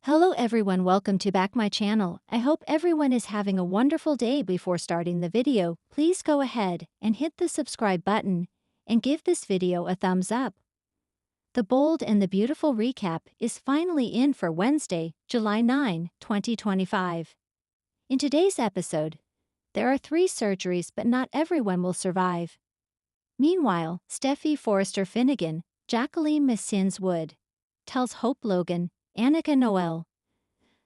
Hello everyone, welcome to back my channel. I hope everyone is having a wonderful day. Before starting the video, please go ahead and hit the subscribe button and give this video a thumbs up. The bold and the beautiful recap is finally in for Wednesday, July 9, 2025. In today's episode, there are 3 surgeries but not everyone will survive. Meanwhile, Steffy Forrester Finnegan, Jacqueline Messins Wood, tells Hope Logan, Annika Noel,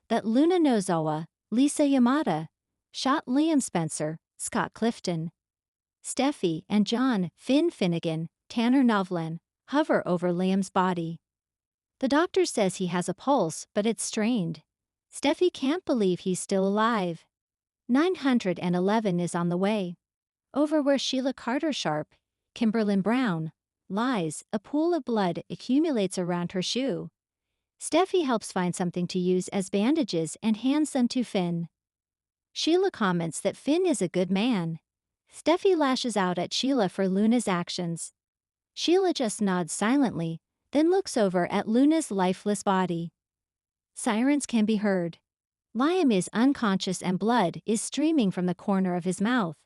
that Luna Nozawa, Lisa Yamada, shot Liam Spencer, Scott Clifton. Steffy and John Finn Finnegan, Tanner Novlan, hover over Liam's body. The doctor says he has a pulse, but it's strained. Steffy can't believe he's still alive. 911 is on the way. Over where Sheila Carter Sharp, Kimberlyn Brown, lies, a pool of blood accumulates around her shoe. Steffy helps find something to use as bandages and hands them to Finn. Sheila comments that Finn is a good man. Steffy lashes out at Sheila for Luna's actions. Sheila just nods silently, then looks over at Luna's lifeless body. Sirens can be heard. Liam is unconscious and blood is streaming from the corner of his mouth.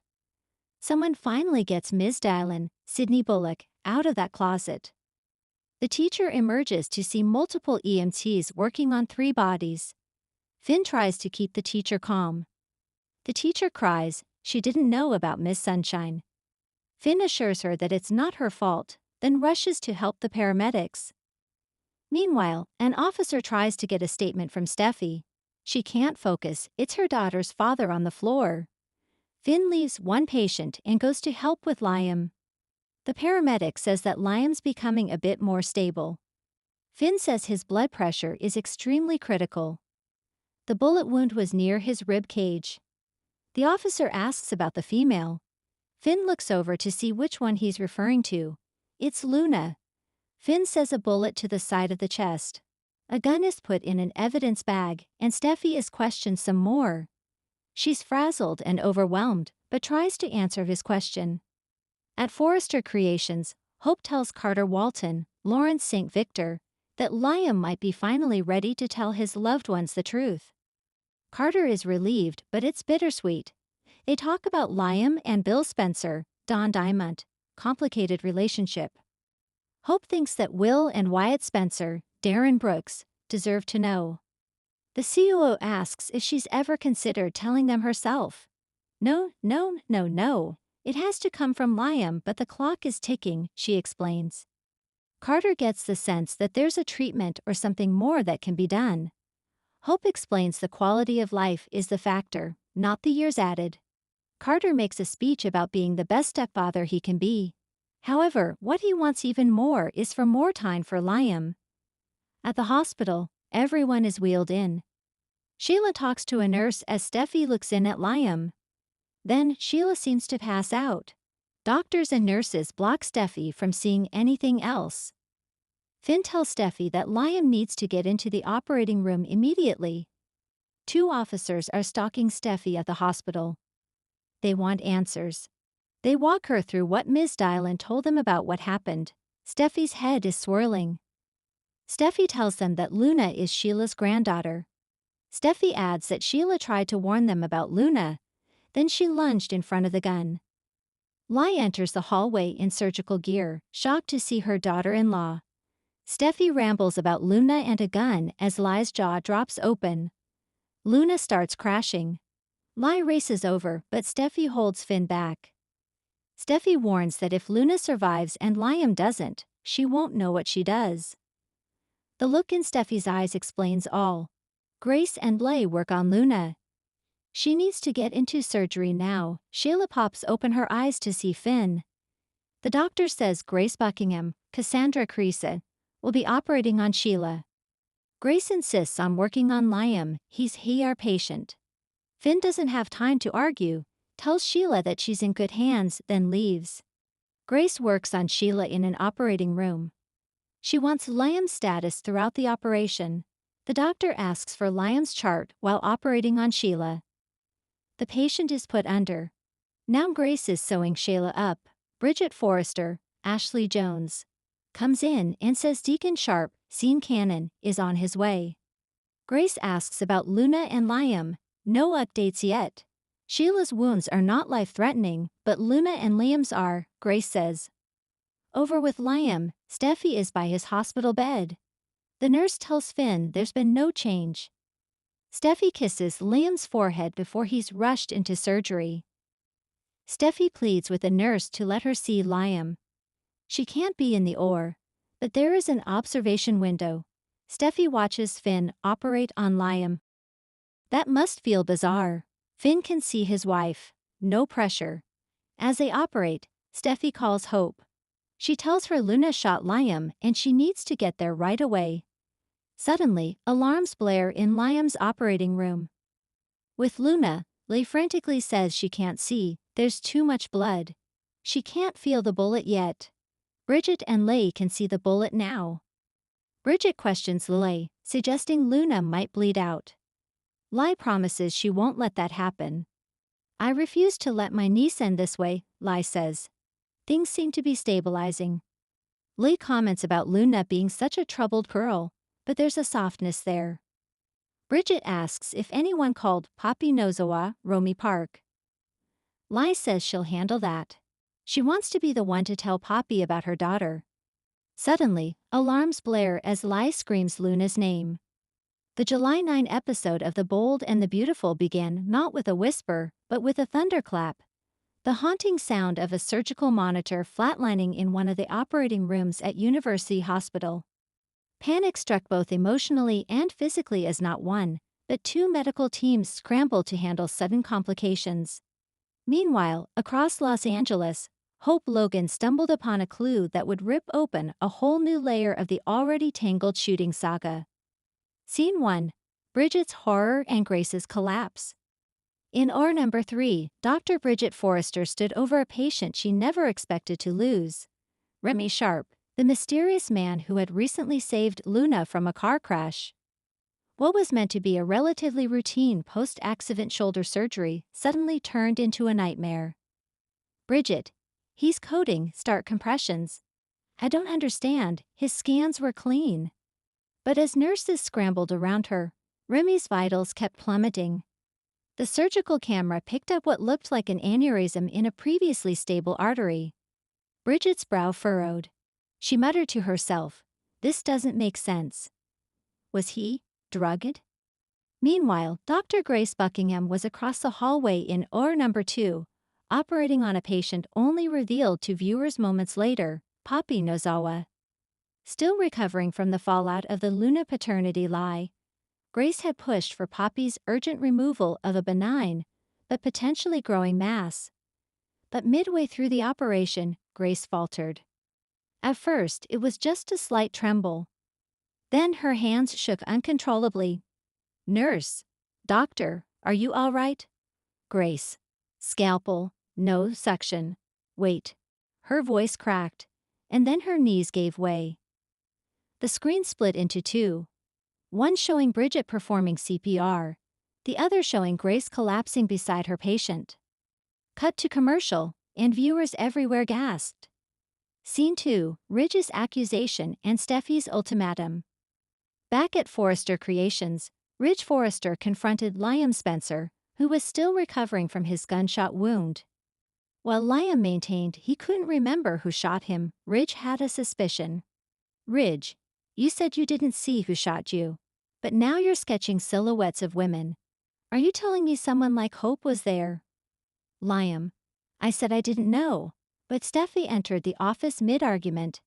Someone finally gets Ms. Dylan, Sydney Bullock, out of that closet. The teacher emerges to see multiple EMTs working on 3 bodies. Finn tries to keep the teacher calm. The teacher cries, she didn't know about Miss Sunshine. Finn assures her that it's not her fault, then rushes to help the paramedics. Meanwhile, an officer tries to get a statement from Steffy. She can't focus, it's her daughter's father on the floor. Finn leaves one patient and goes to help with Liam. The paramedic says that Liam's becoming a bit more stable. Finn says his blood pressure is extremely critical. The bullet wound was near his rib cage. The officer asks about the female. Finn looks over to see which one he's referring to. It's Luna. Finn says a bullet to the side of the chest. A gun is put in an evidence bag, and Steffy is questioned some more. She's frazzled and overwhelmed, but tries to answer his question. At Forrester Creations, Hope tells Carter Walton, Lawrence St. Victor, that Liam might be finally ready to tell his loved ones the truth. Carter is relieved, but it's bittersweet. They talk about Liam and Bill Spencer, Don Diamond, complicated relationship. Hope thinks that Will and Wyatt Spencer, Darren Brooks, deserve to know. The COO asks if she's ever considered telling them herself. No. It has to come from Liam, but the clock is ticking, she explains. Carter gets the sense that there's a treatment or something more that can be done. Hope explains the quality of life is the factor, not the years added. Carter makes a speech about being the best stepfather he can be. However, what he wants even more is for more time for Liam. At the hospital, everyone is wheeled in. Sheila talks to a nurse as Steffy looks in at Liam. Then, Sheila seems to pass out. Doctors and nurses block Steffy from seeing anything else. Finn tells Steffy that Liam needs to get into the operating room immediately. 2 officers are stalking Steffy at the hospital. They want answers. They walk her through what Ms. Dylan told them about what happened. Steffy's head is swirling. Steffy tells them that Luna is Sheila's granddaughter. Steffy adds that Sheila tried to warn them about Luna, then she lunged in front of the gun. Lai enters the hallway in surgical gear, shocked to see her daughter-in-law. Steffy rambles about Luna and a gun as Lai's jaw drops open. Luna starts crashing. Lai races over, but Steffy holds Finn back. Steffy warns that if Luna survives and Liam doesn't, she won't know what she does. The look in Steffy's eyes explains all. Grace and Blay work on Luna. She needs to get into surgery now. Sheila pops open her eyes to see Finn. The doctor says Grace Buckingham, Cassandra Creesa, will be operating on Sheila. Grace insists on working on Liam, he's our patient. Finn doesn't have time to argue, tells Sheila that she's in good hands, then leaves. Grace works on Sheila in an operating room. She wants Liam's status throughout the operation. The doctor asks for Liam's chart while operating on Sheila. The patient is put under. Now Grace is sewing Sheila up. Bridget Forrester, Ashley Jones, comes in and says Deacon Sharp, Sean Cannon, is on his way. Grace asks about Luna and Liam. No updates yet. Sheila's wounds are not life-threatening, but Luna and Liam's are, Grace says. Over with Liam, Steffi is by his hospital bed. The nurse tells Finn there's been no change. Steffi kisses Liam's forehead before he's rushed into surgery. Steffi pleads with the nurse to let her see Liam. She can't be in the OR, but there is an observation window. Steffi watches Finn operate on Liam. That must feel bizarre. Finn can see his wife. No pressure. As they operate, Steffi calls Hope. She tells her Luna shot Liam and she needs to get there right away. Suddenly, alarms blare in Liam's operating room. With Luna, Leigh frantically says she can't see, there's too much blood. She can't feel the bullet yet. Bridget and Leigh can see the bullet now. Bridget questions Leigh, suggesting Luna might bleed out. Leigh promises she won't let that happen. I refuse to let my niece end this way, Leigh says. Things seem to be stabilizing. Leigh comments about Luna being such a troubled girl, but there's a softness there. Bridget asks if anyone called Poppy Nozawa Romy Park. Leigh says she'll handle that. She wants to be the one to tell Poppy about her daughter. Suddenly, alarms blare as Leigh screams Luna's name. The July 9 episode of The Bold and the Beautiful began not with a whisper, but with a thunderclap. The haunting sound of a surgical monitor flatlining in one of the operating rooms at University Hospital. Panic struck both emotionally and physically as not one, but two medical teams scrambled to handle sudden complications. Meanwhile, across Los Angeles, Hope Logan stumbled upon a clue that would rip open a whole new layer of the already tangled shooting saga. Scene 1. Bridget's horror and Grace's collapse. In OR number 3, Dr. Bridget Forrester stood over a patient she never expected to lose. Remy Sharp, the mysterious man who had recently saved Luna from a car crash. What was meant to be a relatively routine post-accident shoulder surgery suddenly turned into a nightmare. Bridget. He's coding, start compressions. I don't understand, his scans were clean. But as nurses scrambled around her, Remy's vitals kept plummeting. The surgical camera picked up what looked like an aneurysm in a previously stable artery. Bridget's brow furrowed. She muttered to herself, "This doesn't make sense." Was he drugged? Meanwhile, Dr. Grace Buckingham was across the hallway in OR number 2, operating on a patient only revealed to viewers moments later, Poppy Nozawa. Still recovering from the fallout of the Luna paternity lie, Grace had pushed for Poppy's urgent removal of a benign, but potentially growing mass. But midway through the operation, Grace faltered. At first, it was just a slight tremble. Then her hands shook uncontrollably. "Nurse. Doctor, are you all right?" Grace. "Scalpel. No suction. Wait." Her voice cracked, and then her knees gave way. The screen split into two. One showing Bridget performing CPR, the other showing Grace collapsing beside her patient. Cut to commercial, and viewers everywhere gasped. Scene 2, Ridge's accusation and Steffi's ultimatum. Back at Forrester Creations, Ridge Forrester confronted Liam Spencer, who was still recovering from his gunshot wound. While Liam maintained he couldn't remember who shot him, Ridge had a suspicion. "Ridge, you said you didn't see who shot you. But now you're sketching silhouettes of women. Are you telling me someone like Hope was there?" Liam. "I said I didn't know." But Steffi entered the office mid-argument.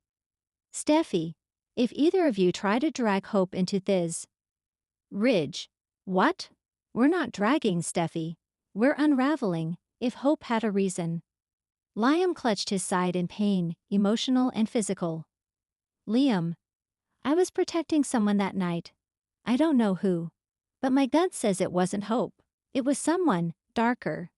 "Steffi, if either of you try to drag Hope into this." Ridge. "What? We're not dragging Steffi. We're unraveling, if Hope had a reason." Liam clutched his side in pain, emotional and physical. Liam. "I was protecting someone that night. I don't know who. But my gut says it wasn't Hope. It was someone darker."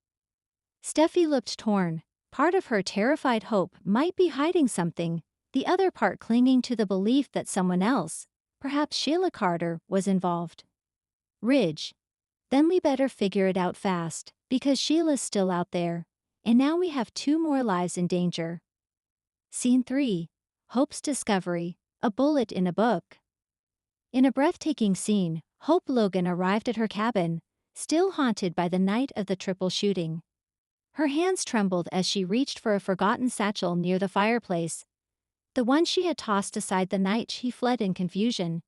Steffi looked torn. Part of her terrified Hope might be hiding something, the other part clinging to the belief that someone else, perhaps Sheila Carter, was involved. Ridge. "Then we better figure it out fast, because Sheila's still out there, and now we have 2 more lives in danger." Scene 3. Hope's discovery, a bullet in a book. In a breathtaking scene, Hope Logan arrived at her cabin, still haunted by the night of the triple shooting. Her hands trembled as she reached for a forgotten satchel near the fireplace, the one she had tossed aside the night she fled in confusion.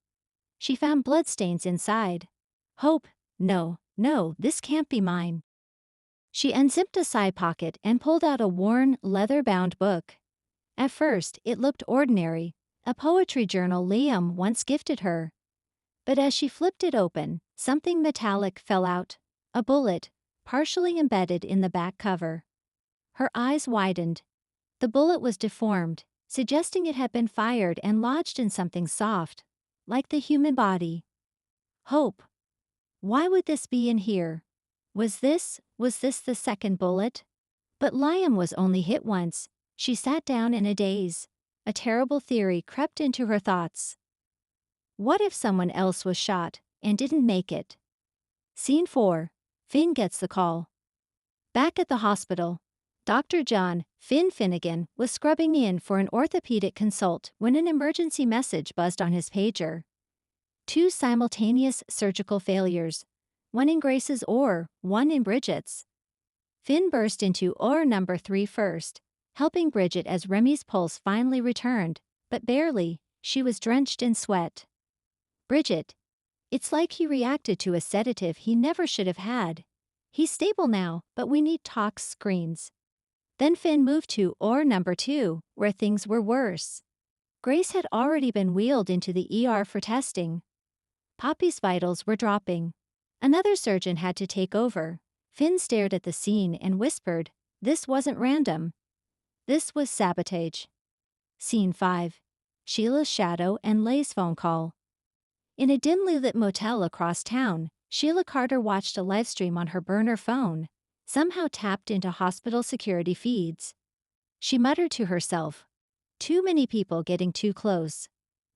She found bloodstains inside. Hope, no, this can't be mine. She unzipped a side pocket and pulled out a worn, leather-bound book. At first, it looked ordinary, a poetry journal Liam once gifted her. But as she flipped it open, something metallic fell out, a bullet, partially embedded in the back cover. Her eyes widened. The bullet was deformed, suggesting it had been fired and lodged in something soft, like the human body. Hope. Why would this be in here? Was this the second bullet? But Liam was only hit once. She sat down in a daze. A terrible theory crept into her thoughts. What if someone else was shot and didn't make it? Scene 4. Finn gets the call. Back at the hospital, Dr. John Finn Finnegan was scrubbing in for an orthopedic consult when an emergency message buzzed on his pager. 2 simultaneous surgical failures, one in Grace's OR, one in Bridget's. Finn burst into OR number 3 first, helping Bridget as Remy's pulse finally returned, but barely. She was drenched in sweat. Bridget. It's like he reacted to a sedative he never should have had. He's stable now, but we need tox screens. Then Finn moved to OR number 2, where things were worse. Grace had already been wheeled into the ER for testing. Poppy's vitals were dropping. Another surgeon had to take over. Finn stared at the scene and whispered, "This wasn't random. This was sabotage." Scene 5. Sheila's shadow and Lay's phone call. In a dimly lit motel across town, Sheila Carter watched a livestream on her burner phone, somehow tapped into hospital security feeds. She muttered to herself, "Too many people getting too close."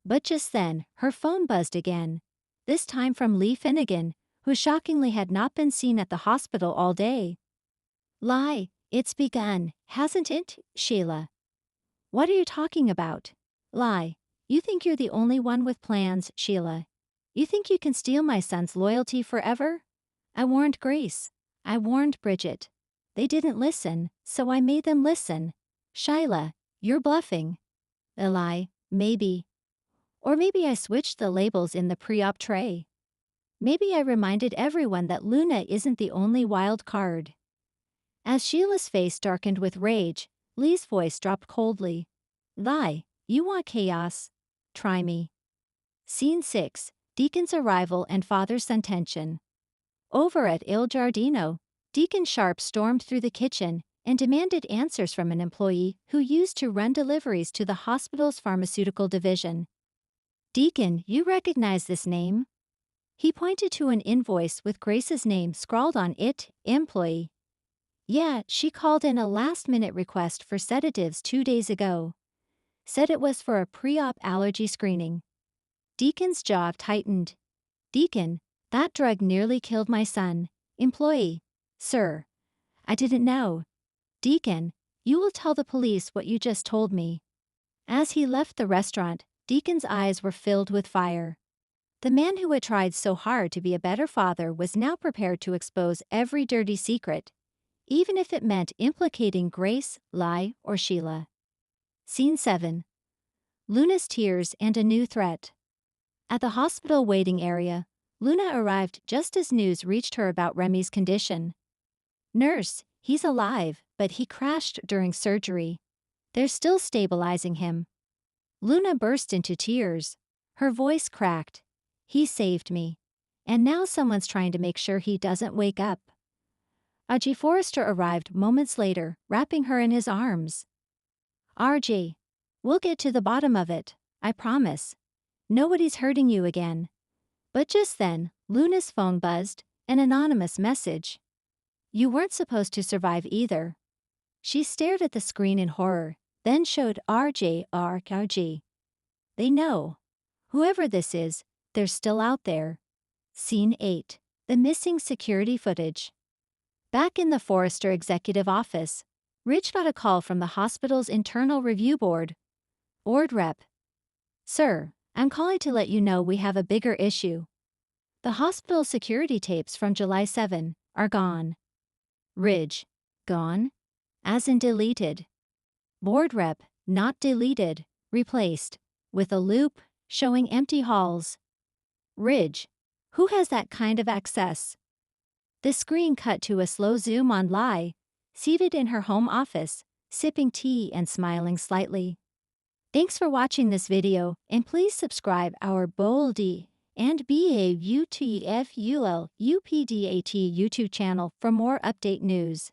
But just then, her phone buzzed again, this time from Lee Finnegan, who shockingly had not been seen at the hospital all day. "Lie, it's begun, hasn't it, Sheila?" "What are you talking about?" "Lie, you think you're the only one with plans, Sheila. You think you can steal my son's loyalty forever? I warned Grace. I warned Bridget. They didn't listen, so I made them listen. Sheila, you're bluffing." "A lie, maybe. Or maybe I switched the labels in the pre-op tray. Maybe I reminded everyone that Luna isn't the only wild card." As Sheila's face darkened with rage, Lee's voice dropped coldly. "Lie, you want chaos? Try me." Scene 6. Deacon's arrival and father-son tension. Over at Il Giardino, Deacon Sharp stormed through the kitchen and demanded answers from an employee who used to run deliveries to the hospital's pharmaceutical division. "Deacon, you recognize this name?" He pointed to an invoice with Grace's name scrawled on it, employee. "Yeah, she called in a last-minute request for sedatives 2 days ago. Said it was for a pre-op allergy screening." Deacon's jaw tightened. "Deacon, that drug nearly killed my son." Employee. "Sir, I didn't know." "Deacon, you will tell the police what you just told me." As he left the restaurant, Deacon's eyes were filled with fire. The man who had tried so hard to be a better father was now prepared to expose every dirty secret, even if it meant implicating Grace, Lai, or Sheila. Scene 7. Luna's tears and a new threat. At the hospital waiting area, Luna arrived just as news reached her about Remy's condition. "Nurse, he's alive, but he crashed during surgery. They're still stabilizing him." Luna burst into tears. Her voice cracked. "He saved me. And now someone's trying to make sure he doesn't wake up." RJ Forrester arrived moments later, wrapping her in his arms. "RJ, we'll get to the bottom of it, I promise. Nobody's hurting you again." But just then, Luna's phone buzzed, an anonymous message. "You weren't supposed to survive either." She stared at the screen in horror, then showed RJ. They know. Whoever this is, they're still out there. Scene 8. The missing security footage. Back in the Forrester executive office, Rich got a call from the hospital's internal review board. Board rep. "Sir, I'm calling to let you know we have a bigger issue." The hospital security tapes from July 7 are gone. Ridge. Gone? As in deleted. Board rep, not deleted, replaced. With a loop, showing empty halls. Ridge. Who has that kind of access? The screen cut to a slow zoom on Lai, seated in her home office, sipping tea and smiling slightly. Thanks for watching this video, and please subscribe our Boldy and BAUTFUL UPDAT YouTube channel for more update news.